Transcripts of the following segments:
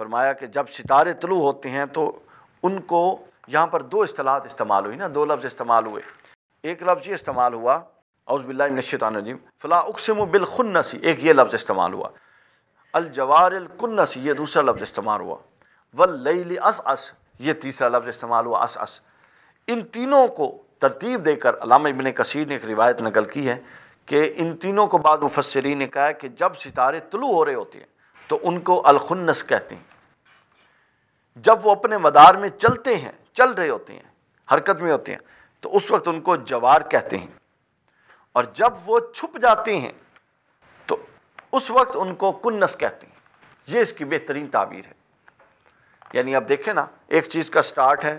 فرمایا کہ جب ستارے طلوع ہوتے ہیں تو ان کو، یہاں پر دو اصطلاحات استعمال ہوئی نا، دو لفظ استعمال ہوئے. ایک لفظ یہ استعمال ہوا اعوذ باللہ من الشیطان الرجیم فلا اقسم بالخنس، ایک یہ لفظ استعمال ہوا. الجوار الکنس یہ دوسرا لفظ استعمال ہوا. واللیل عسعس یہ تیسرا لفظ استعمال ہوا عسعس. ان تینوں کو ترتیب دے کر علامہ ابن کثیر نے ایک روایت نقل کی ہے کہ ان تینوں کو بعد مفسرین نے کہا ہے کہ جب ستارے طلوع ہو رہے ہوتے ہیں تو ان کو الخنس کہتے ہیں. جب وہ اپنے مدار میں چلتے ہیں، چل رہے ہوتے ہیں، حرکت میں ہوتے ہیں، تو اس وقت ان کو جوار کہتے ہیں. اور جب وہ چھپ جاتے ہیں تو اس وقت ان کو کنس کہتے ہیں. یہ اس کی بہترین تعبیر ہے. یعنی اب دیکھیں نا، ایک چیز کا سٹارٹ ہے،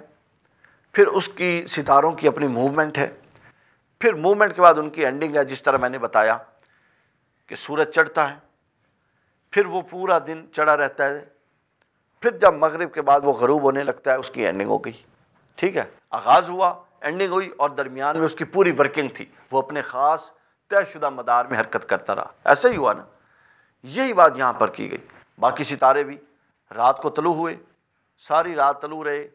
پھر اس کی ستاروں کی اپنی موومنٹ ہے، پھر موومنٹ کے بعد ان کی اینڈنگ ہے. جس طرح میں نے بتایا کہ سورج چڑھتا ہے، پھر وہ پورا دن چڑھا رہتا ہے، پھر جب مغرب کے بعد وہ غروب ہونے لگتا ہے اس کی اینڈنگ ہو گئی. ٹھیک ہے، آغاز ہوا، اینڈنگ ہوئی، اور درمیان میں اس کی پوری ورکنگ تھی، وہ اپنے خاص طے شدہ مدار میں حرکت کرتا رہا. ایسا ہی ہوا نا، یہی بات یہاں پر کی گئی. باقی ستارے بھی رات کو طلوع ہوئے، ساری رات طلوع رہے،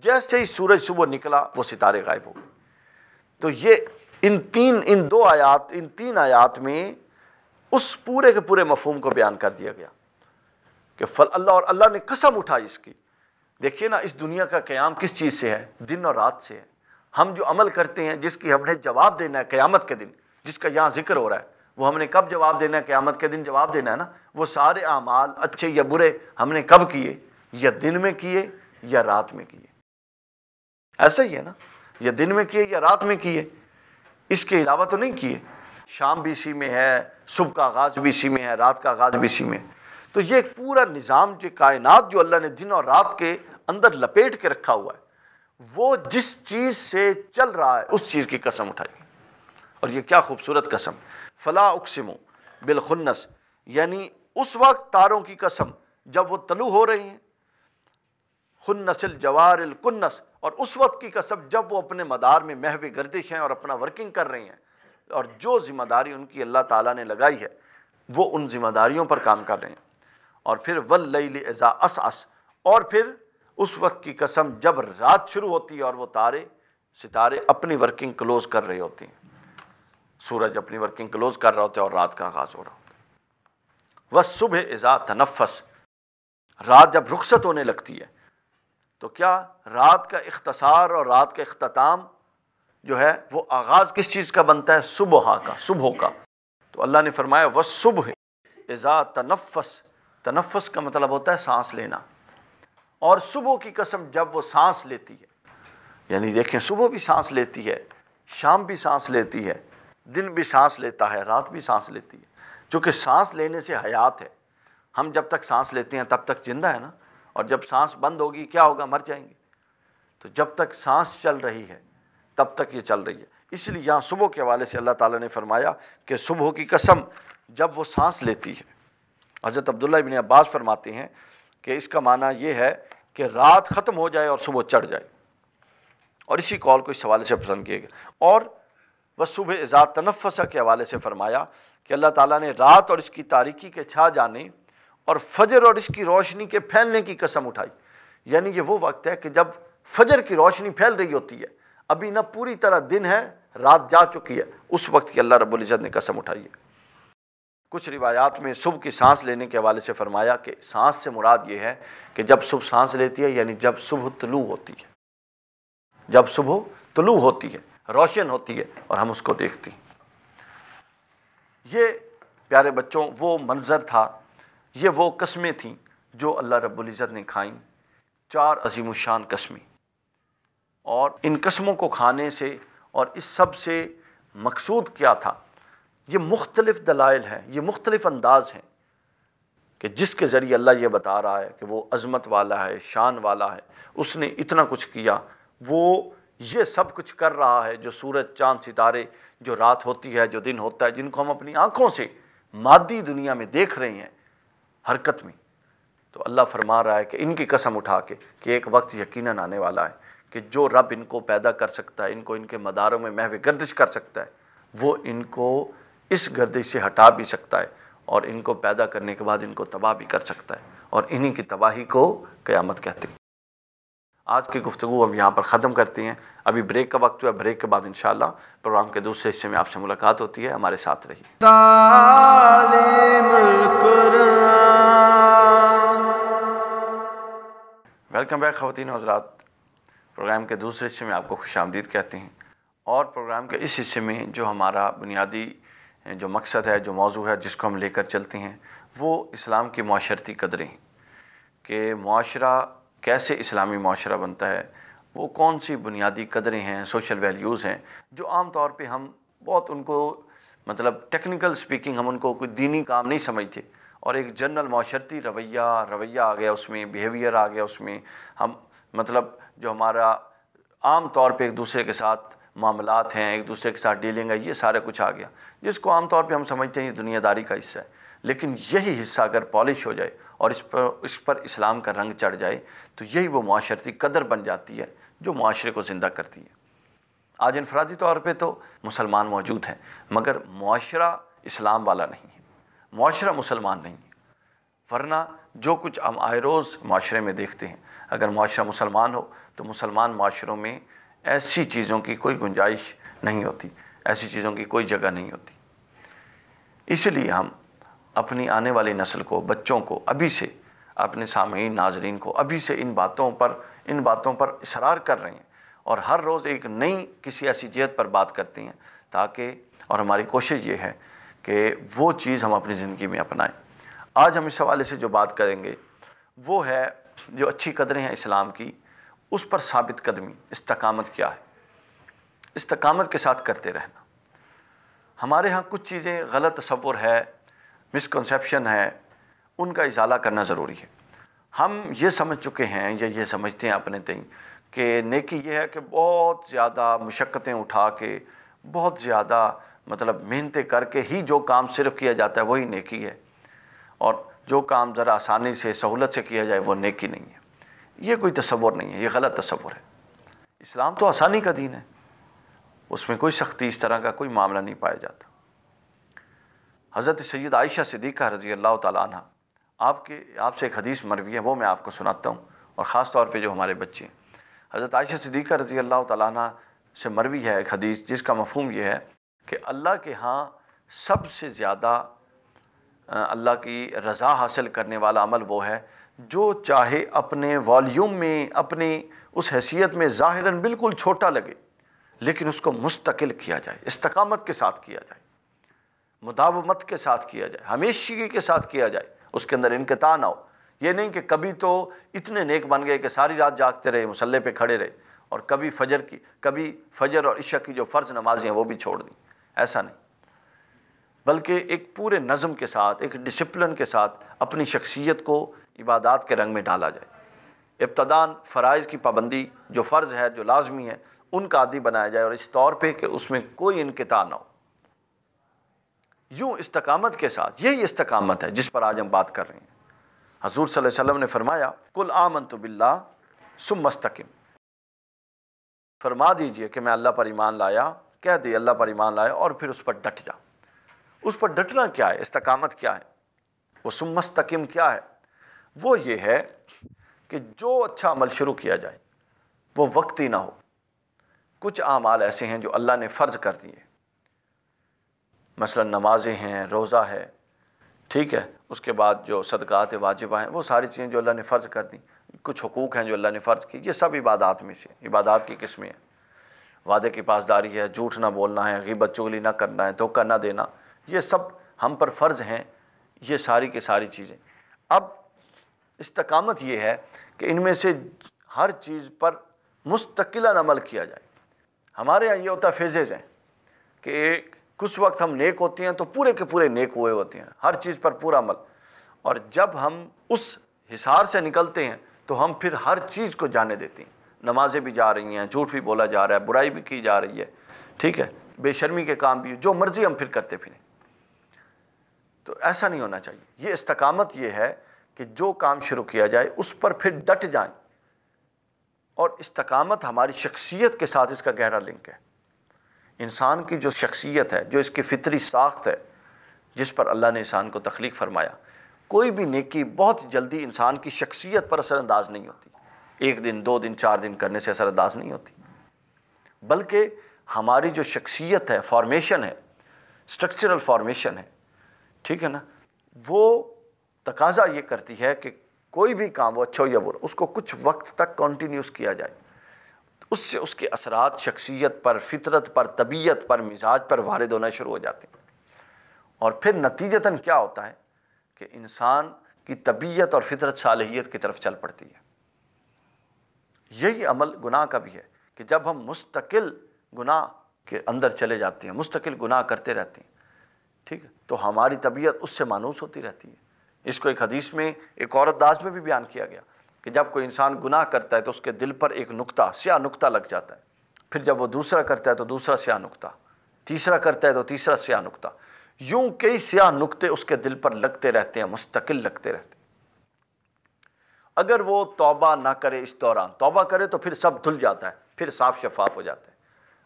جیسے ہی سورج صبح نکلا وہ ستارے غائب ہو گئے. تو یہ ان تین آیات میں اس پورے کے پورے مفہوم کو بیان کر دیا گیا کہ اللہ، اور اللہ نے قسم اٹھائی اس کی. دیکھیے نا، اس دنیا کا قیام کس چیز سے ہے؟ دن اور رات سے ہے. ہم جو عمل کرتے ہیں، جس کی ہم نے جواب دینا ہے قیامت کے دن، جس کا یہاں ذکر ہو رہا ہے، وہ ہم نے کب جواب دینا ہے؟ قیامت کے دن جواب دینا ہے نا. وہ سارے اعمال اچھے یا برے ہم نے کب کیے؟ یا دن میں کیے یا رات میں کیے. ایسا ہی ہے نا، یا دن میں کیے یا رات میں کیے، اس کے علاوہ تو نہیں کیے. شام بھی اسی میں ہے، صبح کا آغاز بھی اسی میں ہے، رات کا آغاز بھی اسی میں ہے. تو یہ ایک پورا نظام، جو کائنات جو اللہ نے دن اور رات کے اندر لپیٹ کے رکھا ہوا ہے، وہ جس چیز سے چل رہا ہے اس چیز کی قسم اٹھائی. اور یہ کیا خوبصورت قسم. فلا اقسم بالخنس، یعنی اس وقت تاروں کی قسم جب وہ طلوع ہو رہی ہیں، خنس الجوار الکنس، اور اس وقت کی قسم جب وہ اپنے مدار میں محو گردش ہیں اور اپنا ورکنگ کر رہی ہیں، اور جو ذمہ داری ان کی اللہ تعالیٰ نے لگائی ہے وہ ان ذمہ داریوں پر کام کر رہے ہیں. اور پھر واللیل اذا عسعس، اور پھر اس وقت کی قسم جب رات شروع ہوتی ہے اور وہ ستارے اپنی ورکنگ کلوز کر رہے ہوتے ہیں، سورج اپنی ورکنگ کلوز کر رہا ہوتا ہے اور رات کا آغاز ہو رہا ہوتا ہے. والصبح اذا تنفس، رات جب رخصت ہونے لگتی ہے تو کیا رات کا اختصار اور رات کا اختتام جو ہے وہ آغاز کس چیز کا بنتا ہے؟ صبح کا. تو اللہ نے فرمایا والصبح اذا تنفس، تنفس کا مطلب ہوتا ہے سانس لینا. اور صبح کی قسم جب وہ سانس لیتی ہے، یعنی دیکھیں صبح بھی سانس لیتی ہے، شام بھی سانس لیتی ہے، دن بھی سانس لیتا ہے، رات بھی سانس لیتی ہے. چونکہ سانس لینے سے حیات ہے. ہم جب تک سانس لیتے ہیں تب تک زندہ ہے نا، اور جب سانس بند ہوگی کیا ہوگا؟ مر جائیں گے. تو جب تک سانس چل رہی ہے تب تک یہ چل رہی ہے. اس لیے یہاں صبح کے حوالے سے اللہ تعالیٰ نے فرمایا کہ صبح کی قسم جب وہ سانس لیتی ہے. حضرت عبداللہ ابن عباس فرماتے ہیں کہ اس کا معنی یہ ہے کہ رات ختم ہو جائے اور صبح چڑھ جائے، اور اسی قول کو اس حوالے سے پسند کیے گئے. اور والصبح اذا تنفس کے حوالے سے فرمایا کہ اللہ تعالیٰ نے رات اور اس کی تاریکی کے چھا جانے اور فجر اور اس کی روشنی کے پھیلنے کی قسم اٹھائی. یعنی یہ وہ وقت ہے کہ جب فجر کی روشنی پھیل رہی ہوتی ہے، ابھی نہ پوری طرح دن ہے، رات جا چکی ہے، اس وقت کی اللہ رب العزت نے قسم اٹھائی ہے. کچھ روایات میں صبح کی سانس لینے کے حوالے سے فرمایا کہ سانس سے مراد یہ ہے کہ جب صبح سانس لیتی ہے، یعنی جب صبح طلوع ہوتی ہے، جب صبح طلوع ہوتی ہے، روشن ہوتی ہے اور ہم اس کو دیکھتے ہیں. یہ پیارے بچوں وہ منظر تھا، یہ وہ قسمیں تھیں جو اللہ رب العزت نے کھائیں، 4 عظیم الشان قسمیں. اور ان قسموں کو کھانے سے اور اس سب سے مقصود کیا تھا؟ یہ مختلف دلائل ہیں، یہ مختلف انداز ہیں کہ جس کے ذریعے اللہ یہ بتا رہا ہے کہ وہ عظمت والا ہے، شان والا ہے، اس نے اتنا کچھ کیا، وہ یہ سب کچھ کر رہا ہے. جو سورج، چاند، ستارے، جو رات ہوتی ہے، جو دن ہوتا ہے، جن کو ہم اپنی آنکھوں سے مادی دنیا میں دیکھ رہے ہیں حرکت میں، تو اللہ فرما رہا ہے کہ ان کی قسم اٹھا کے کہ ایک وقت یقیناً آنے والا ہے کہ جو رب ان کو پیدا کر سکتا ہے، ان کو ان کے مداروں میں محو گردش کر سکتا ہے، وہ ان کو اس گردش سے ہٹا بھی سکتا ہے اور ان کو پیدا کرنے کے بعد ان کو تباہ بھی کر سکتا ہے، اور انہی کی تباہی کو قیامت کہتے ہیں۔ آج کی گفتگو ہم یہاں پر ختم کرتے ہیں، ابھی بریک کا وقت ہوا، بریک کے بعد انشاءاللہ پروگرام کے دوسرے حصے میں آپ سے ملاقات ہوتی ہے، ہمارے ساتھ رہیے۔ تعلیم القرآن۔ ویلکم بیک خواتین و حضرات، پروگرام کے دوسرے حصے میں آپ کو خوش آمدید کہتے ہیں، اور پروگرام کے اس حصے میں جو ہمارا بنیادی جو مقصد ہے، جو موضوع ہے جس کو ہم لے کر چلتے ہیں، وہ اسلام کی معاشرتی قدریں ہیں کہ معاشرہ کیسے اسلامی معاشرہ بنتا ہے، وہ کون سی بنیادی قدریں ہیں، سوشل ویلیوز ہیں جو عام طور پہ ہم بہت ان کو مطلب ٹیکنیکل سپیکنگ ہم ان کو کوئی دینی کام نہیں سمجھتے، اور ایک جنرل معاشرتی رویہ آ گیا اس میں، بیہیویئر آ گیا اس میں، ہم مطلب جو ہمارا عام طور پہ ایک دوسرے کے ساتھ معاملات ہیں، ایک دوسرے کے ساتھ ڈیلنگ ہے، یہ سارا کچھ آ گیا جس کو عام طور پہ ہم سمجھتے ہیں یہ دنیا داری کا حصہ ہے۔ لیکن یہی حصہ اگر پالش ہو جائے اور اس پر اسلام کا رنگ چڑھ جائے تو یہی وہ معاشرتی قدر بن جاتی ہے جو معاشرے کو زندہ کرتی ہے۔ آج انفرادی طور پہ تو مسلمان موجود ہیں، مگر معاشرہ اسلام والا نہیں ہے، معاشرہ مسلمان نہیں ہے، ورنہ جو کچھ ہم آئے روز معاشرے میں دیکھتے ہیں، اگر معاشرہ مسلمان ہو تو مسلمان معاشروں میں ایسی چیزوں کی کوئی گنجائش نہیں ہوتی، ایسی چیزوں کی کوئی جگہ نہیں ہوتی۔ اس لیے ہم اپنی آنے والی نسل کو، بچوں کو ابھی سے، اپنے سامعین ناظرین کو ابھی سے ان باتوں پر اصرار کر رہے ہیں، اور ہر روز ایک نئی کسی ایسی جہت پر بات کرتے ہیں تاکہ، اور ہماری کوشش یہ ہے کہ وہ چیز ہم اپنی زندگی میں اپنائیں۔ آج ہم اس حوالے سے جو بات کریں گے وہ ہے جو اچھی قدریں ہیں اسلام کی، اس پر ثابت قدمی، استقامت کیا ہے، استقامت کے ساتھ کرتے رہنا۔ ہمارے ہاں کچھ چیزیں غلط تصور ہے، مسکنسیپشن ہے، ان کا ازالہ کرنا ضروری ہے۔ ہم یہ سمجھ چکے ہیں یا یہ سمجھتے ہیں اپنے تئیں کہ نیکی یہ ہے کہ بہت زیادہ مشقتیں اٹھا کے، بہت زیادہ مطلب محنتیں کر کے ہی جو کام صرف کیا جاتا ہے وہی نیکی ہے، اور جو کام ذرا آسانی سے، سہولت سے کیا جائے وہ نیکی نہیں ہے۔ یہ کوئی تصور نہیں ہے، یہ غلط تصور ہے۔ اسلام تو آسانی کا دین ہے، اس میں کوئی سختی اس طرح کا کوئی معاملہ نہیں پایا جاتا۔ حضرت سید عائشہ صدیقہ رضی اللہ تعالیٰ عنہ، آپ سے ایک حدیث مروی ہے، وہ میں آپ کو سناتا ہوں، اور خاص طور پہ جو ہمارے بچے ہیں۔ حضرت عائشہ صدیقہ رضی اللہ تعالیٰ عنہ سے مروی ہے ایک حدیث جس کا مفہوم یہ ہے کہ اللہ کے ہاں سب سے زیادہ اللہ کی رضا حاصل کرنے والا عمل وہ ہے جو چاہے اپنے والیوم میں، اپنی اس حیثیت میں ظاہراً بالکل چھوٹا لگے، لیکن اس کو مستقل کیا جائے، استقامت کے ساتھ کیا جائے، مداومت کے ساتھ کیا جائے، ہمیشگی کے ساتھ کیا جائے، اس کے اندر انقطاع نہ ہو۔ یہ نہیں کہ کبھی تو اتنے نیک بن گئے کہ ساری رات جاگتے رہے، مصلی پہ کھڑے رہے، اور کبھی فجر اور عشاء کی جو فرض نمازیں ہیں وہ بھی چھوڑ دیں، ایسا نہیں، بلکہ ایک پورے نظم کے ساتھ، ایک ڈسپلن کے ساتھ اپنی شخصیت کو عبادات کے رنگ میں ڈالا جائے۔ ابتداً فرائض کی پابندی، جو فرض ہے، جو لازمی ہے، ان کا عادی بنایا جائے، اور اس طور پہ کہ اس میں کوئی انقطاع نہ ہو۔ یوں استقامت کے ساتھ، یہی استقامت ہے جس پر آج ہم بات کر رہے ہیں۔ حضور صلی اللہ علیہ وسلم نے فرمایا، قل آمنت باللہ ثم استقم، فرما دیجئے کہ میں اللہ پر ایمان لایا، کہہ دے اللہ پر ایمان لایا، اور پھر اس پر ڈٹ جا۔ اس پر ڈٹنا کیا ہے؟ استقامت کیا ہے؟ وہ ثم استقم کیا ہے؟ وہ یہ ہے کہ جو اچھا عمل شروع کیا جائے وہ وقتی نہ ہو۔ کچھ اعمال ایسے ہیں جو اللہ نے فرض کر دیے، مثلا نمازیں ہیں، روزہ ہے، ٹھیک ہے، اس کے بعد جو صدقات واجبہ ہیں، وہ ساری چیزیں جو اللہ نے فرض کر دیں۔ کچھ حقوق ہیں جو اللہ نے فرض کی، یہ سب عبادات میں سے، عبادات کی قسمیں ہیں۔ وعدے کی پاسداری ہے، جھوٹ نہ بولنا ہے، غیبت چغلی نہ کرنا ہے، دھوکہ نہ دینا، یہ سب ہم پر فرض ہیں، یہ ساری کی ساری چیزیں۔ اب استقامت یہ ہے کہ ان میں سے ہر چیز پر مستقلاً عمل کیا جائے۔ ہمارے یہاں یہ ہوتا ہے فیزز ہیں کہ کچھ وقت ہم نیک ہوتے ہیں تو پورے کے پورے نیک ہوئے ہوتے ہیں، ہر چیز پر پورا عمل، اور جب ہم اس حصار سے نکلتے ہیں تو ہم پھر ہر چیز کو جانے دیتے ہیں۔ نمازیں بھی جا رہی ہیں، جھوٹ بھی بولا جا رہا ہے، برائی بھی کی جا رہی ہے، ٹھیک ہے، بے شرمی کے کام بھی، جو مرضی ہم پھر کرتے پھریں۔ تو ایسا نہیں ہونا چاہیے۔ یہ استقامت یہ ہے کہ جو کام شروع کیا جائے اس پر پھر ڈٹ جائیں، اور استقامت ہماری شخصیت کے ساتھ اس کا گہرا لنک ہے۔ انسان کی جو شخصیت ہے، جو اس کی فطری ساخت ہے، جس پر اللہ نے انسان کو تخلیق فرمایا، کوئی بھی نیکی بہت جلدی انسان کی شخصیت پر اثر انداز نہیں ہوتی، 1 دن 2 دن 4 دن کرنے سے اثر انداز نہیں ہوتی، بلکہ ہماری جو شخصیت ہے، فارمیشن ہے، اسٹرکچرل فارمیشن ہے، ٹھیک ہے نا، وہ تقاضا یہ کرتی ہے کہ کوئی بھی کام وہ اچھا ہو یا برا، اس کو کچھ وقت تک کنٹینیوس کیا جائے، اس سے اس کے اثرات شخصیت پر، فطرت پر، طبیعت پر، مزاج پر وارد ہونا شروع ہو جاتے ہیں، اور پھر نتیجتاً کیا ہوتا ہے کہ انسان کی طبیعت اور فطرت صالحیت کی طرف چل پڑتی ہے۔ یہی عمل گناہ کا بھی ہے کہ جب ہم مستقل گناہ کے اندر چلے جاتے ہیں، مستقل گناہ کرتے رہتے ہیں، ٹھیک ہے، تو ہماری طبیعت اس سے مانوس ہوتی رہتی ہے۔ اس کو ایک حدیث میں ایک عورت داز میں بھی بیان کیا گیا کہ جب کوئی انسان گناہ کرتا ہے تو اس کے دل پر ایک نقطہ، سیاہ نقطہ لگ جاتا ہے، پھر جب وہ دوسرا کرتا ہے تو دوسرا سیاہ نقطہ، تیسرا کرتا ہے تو تیسرا سیاہ نقطہ، یوں کئی سیاہ نقطے اس کے دل پر لگتے رہتے ہیں، مستقل لگتے رہتے ہیں۔ اگر وہ توبہ نہ کرے، اس دوران توبہ کرے تو پھر سب دھل جاتا ہے، پھر صاف شفاف ہو جاتا ہے۔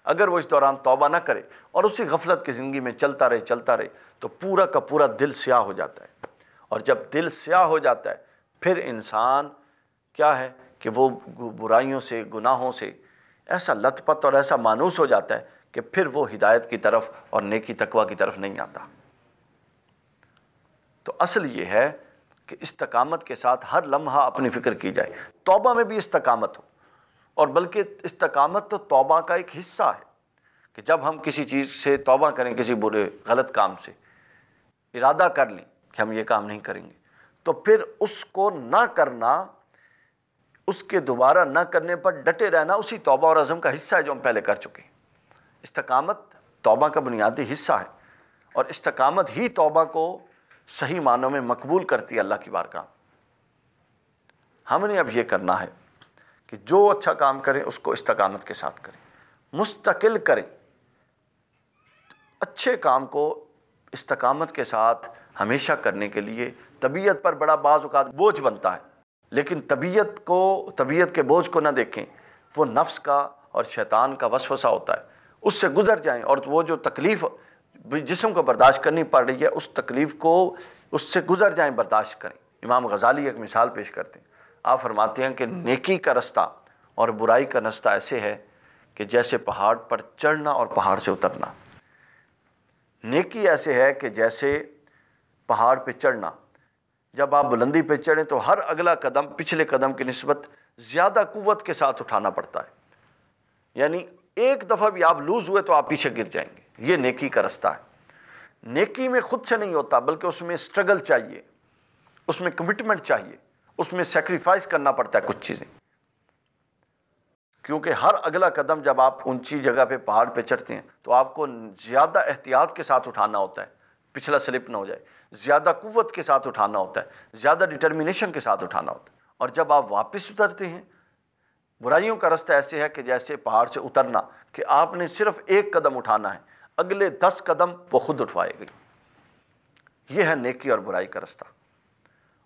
اگر وہ اس دوران توبہ نہ کرے اور اسی غفلت کی زندگی میں چلتا رہے تو پورا کا پورا دل سیاہ ہو جاتا ہے، اور جب دل سیاہ ہو جاتا ہے پھر انسان کیا ہے کہ وہ برائیوں سے، گناہوں سے ایسا لت پت اور ایسا مانوس ہو جاتا ہے کہ پھر وہ ہدایت کی طرف اور نیکی تقویٰ کی طرف نہیں آتا۔ تو اصل یہ ہے کہ استقامت کے ساتھ ہر لمحہ اپنی فکر کی جائے، توبہ میں بھی استقامت ہو، اور بلکہ استقامت تو توبہ کا ایک حصہ ہے کہ جب ہم کسی چیز سے توبہ کریں، کسی برے غلط کام سے ارادہ کر لیں کہ ہم یہ کام نہیں کریں گے، تو پھر اس کو نہ کرنا، اس کے دوبارہ نہ کرنے پر ڈٹے رہنا اسی توبہ اور عزم کا حصہ ہے جو ہم پہلے کر چکے ہیں۔ استقامت توبہ کا بنیادی حصہ ہے، اور استقامت ہی توبہ کو صحیح معنوں میں مقبول کرتی ہے اللہ کی بارگاہ۔ ہم نے اب یہ کرنا ہے کہ جو اچھا کام کریں اس کو استقامت کے ساتھ کریں، مستقل کریں۔ اچھے کام کو استقامت کے ساتھ ہمیشہ کرنے کے لیے طبیعت پر بڑا بعض اوقات بوجھ بنتا ہے، لیکن طبیعت کے بوجھ کو نہ دیکھیں، وہ نفس کا اور شیطان کا وسوسہ ہوتا ہے، اس سے گزر جائیں، اور وہ جو تکلیف جسم کو برداشت کرنی پڑ رہی ہے اس تکلیف کو اس سے گزر جائیں، برداشت کریں۔ امام غزالی ایک مثال پیش کرتے ہیں، آپ فرماتے ہیں کہ نیکی کا رستہ اور برائی کا رستہ ایسے ہے کہ جیسے پہاڑ پر چڑھنا اور پہاڑ سے اترنا۔ نیکی ایسے ہے کہ جیسے پہاڑ پہ چڑھنا، جب آپ بلندی پہ چڑھیں تو ہر اگلا قدم پچھلے قدم کی نسبت زیادہ قوت کے ساتھ اٹھانا پڑتا ہے، یعنی ایک دفعہ بھی آپ لوز ہوئے تو آپ پیچھے گر جائیں گے۔ یہ نیکی کا رستہ ہے۔ نیکی میں خود سے نہیں ہوتا، بلکہ اس میں سٹرگل چاہیے، اس میں کمٹمنٹ چاہیے، اس میں سیکریفائس کرنا پڑتا ہے کچھ چیزیں، کیونکہ ہر اگلا قدم جب آپ اونچی جگہ پہ پہاڑ پہ چڑھتے ہیں تو آپ کو زیادہ احتیاط کے ساتھ اٹھانا ہوتا ہے، پچھلا سلپ نہ ہو جائے، زیادہ قوت کے ساتھ اٹھانا ہوتا ہے، زیادہ ڈٹرمنیشن کے ساتھ اٹھانا ہوتا ہے۔ اور جب آپ واپس اترتے ہیں، برائیوں کا رستہ ایسے ہے کہ جیسے پہاڑ سے اترنا، کہ آپ نے صرف ایک قدم اٹھانا ہے، اگلے 10 قدم وہ خود اٹھوائے گی۔ یہ ہے نیکی اور برائی کا رستہ،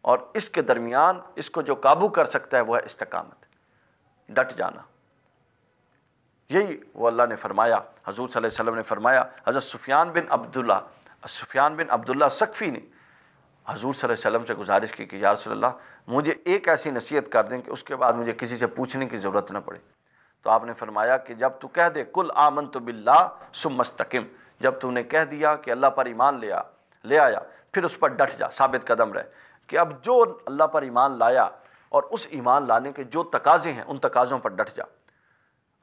اور اس کے درمیان اس کو جو قابو کر سکتا ہے وہ ہے استقامت، ڈٹ جانا۔ یہی وہ اللہ نے فرمایا، حضور صلی اللہ علیہ وسلم نے فرمایا، حضرت سفیان بن عبداللہ سقفی نے حضور صلی اللہ علیہ وسلم سے گزارش کی کہ یا رسول اللہ مجھے ایک ایسی نصیحت کر دیں کہ اس کے بعد مجھے کسی سے پوچھنے کی ضرورت نہ پڑے۔ تو آپ نے فرمایا کہ جب تو کہہ دے کل آمنت باللہ ثم استقم، جب تو نے کہہ دیا کہ اللہ پر ایمان لے آیا، پھر اس پر ڈٹ جا، ثابت قدم رہ، کہ اب جو اللہ پر ایمان لایا اور اس ایمان لانے کے جو تقاضے ہیں ان تقاضوں پر ڈٹ جا۔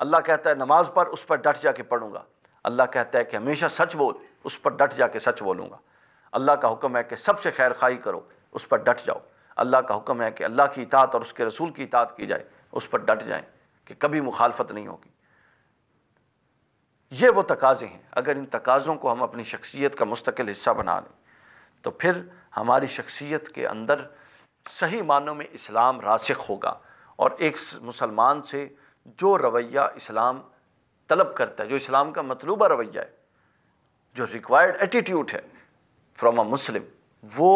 اللہ کہتا ہے نماز پر، اس پر ڈٹ جا کے پڑھوں گا۔ اللہ کہتا ہے کہ ہمیشہ سچ بول، اس پر ڈٹ جا کے سچ بولوں گا۔ اللہ کا حکم ہے کہ سب سے خیر خواہی کرو، اس پر ڈٹ جاؤ۔ اللہ کا حکم ہے کہ اللہ کی اطاعت اور اس کے رسول کی اطاعت کی جائے، اس پر ڈٹ جائیں کہ کبھی مخالفت نہیں ہوگی۔ یہ وہ تقاضے ہیں، اگر ان تقاضوں کو ہم اپنی شخصیت کا مستقل حصہ بنا لیں تو پھر ہماری شخصیت کے اندر صحیح معنوں میں اسلام راسخ ہوگا، اور ایک مسلمان سے جو رویہ اسلام طلب کرتا ہے، جو اسلام کا مطلوبہ رویہ ہے، جو ریکوائرڈ ایٹیٹیوڈ ہے فرام اے مسلم، وہ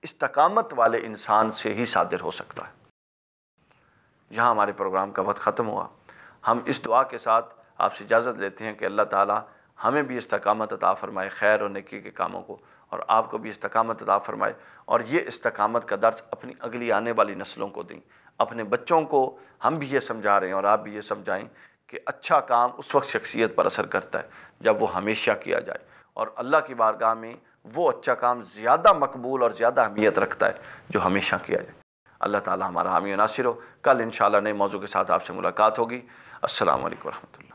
استقامت والے انسان سے ہی صادر ہو سکتا ہے۔ یہاں ہمارے پروگرام کا وقت ختم ہوا۔ ہم اس دعا کے ساتھ آپ سے اجازت لیتے ہیں کہ اللہ تعالیٰ ہمیں بھی استقامت عطا فرمائے خیر و نیکی کے کاموں کو، اور آپ کو بھی استقامت عطا فرمائے، اور یہ استقامت کا درس اپنی اگلی آنے والی نسلوں کو دیں۔ اپنے بچوں کو ہم بھی یہ سمجھا رہے ہیں اور آپ بھی یہ سمجھائیں کہ اچھا کام اس وقت شخصیت پر اثر کرتا ہے جب وہ ہمیشہ کیا جائے، اور اللہ کی بارگاہ میں وہ اچھا کام زیادہ مقبول اور زیادہ اہمیت رکھتا ہے جو ہمیشہ کیا جائے۔ اللہ تعالی ہمارا حامی و ناصر ہو۔ کل انشاءاللہ نئے موضوع کے ساتھ آپ سے ملاقات ہوگی۔ السلام علیکم ورحمۃ اللہ۔